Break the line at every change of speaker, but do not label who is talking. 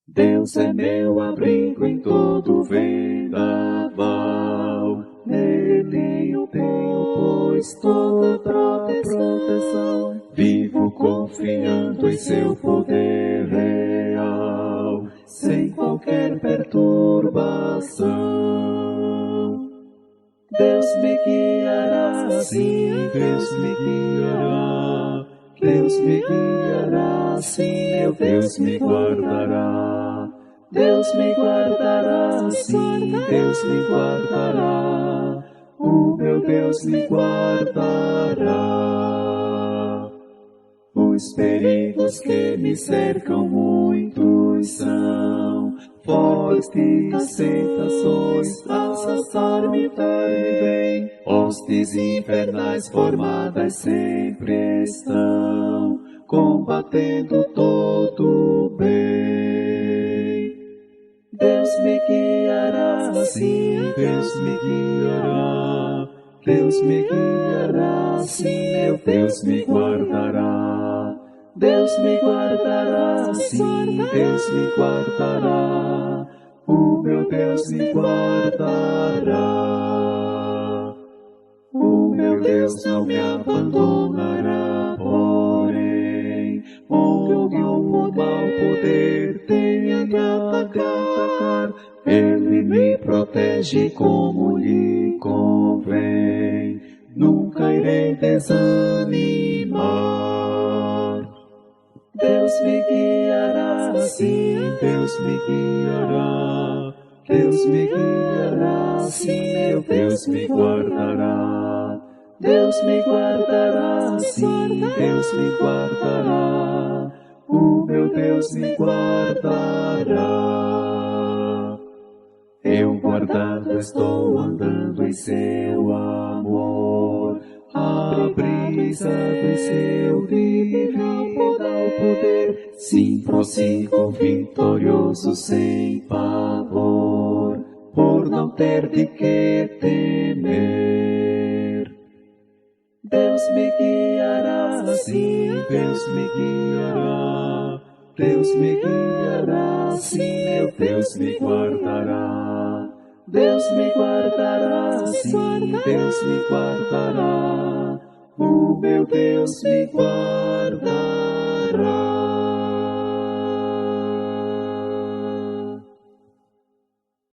Deus é meu abrigo em todo vendaval. Nele eu tenho, pois, toda proteção. Vivo confiando em seu poder real, sem qualquer perturbação. Deus me guiará, sim, Deus me guiará. Deus me guiará, sim, meu Deus me guardará. Deus me guardará, sim, Deus me guardará. O meu Deus me guardará. Os perigos que me cercam muitos são, fortes tentações assaltar-me vêm. Hostes infernais formadas sempre estão, combatendo todo o bem. Deus me guiará, sim, Deus me guiará. Deus me guiará, sim, meu Deus me guardará. Deus me guardará, sim, Deus me guardará. O meu Deus me guardará. O meu Deus não me abandonará, porém, onde o mau poder tenha me atacar, Ele me protege como lhe convém. Nunca irei desanimar. Deus me guiará, sim, Deus me guiará. Deus me guiará, sim, meu Deus me guardará. Deus me guardará, sim, Deus me guardará. O meu Deus me guardará. Eu guardado estou andando em seu amor, abrisado em seu divino poder. Sim, prossigo vitorioso sem pavor, por não ter de que temer. Deus me guiará, sim, Deus me guiará. Deus me guiará, sim, meu Deus me guardará. Deus me guardará, sim, Deus me guardará. O meu Deus me guardará.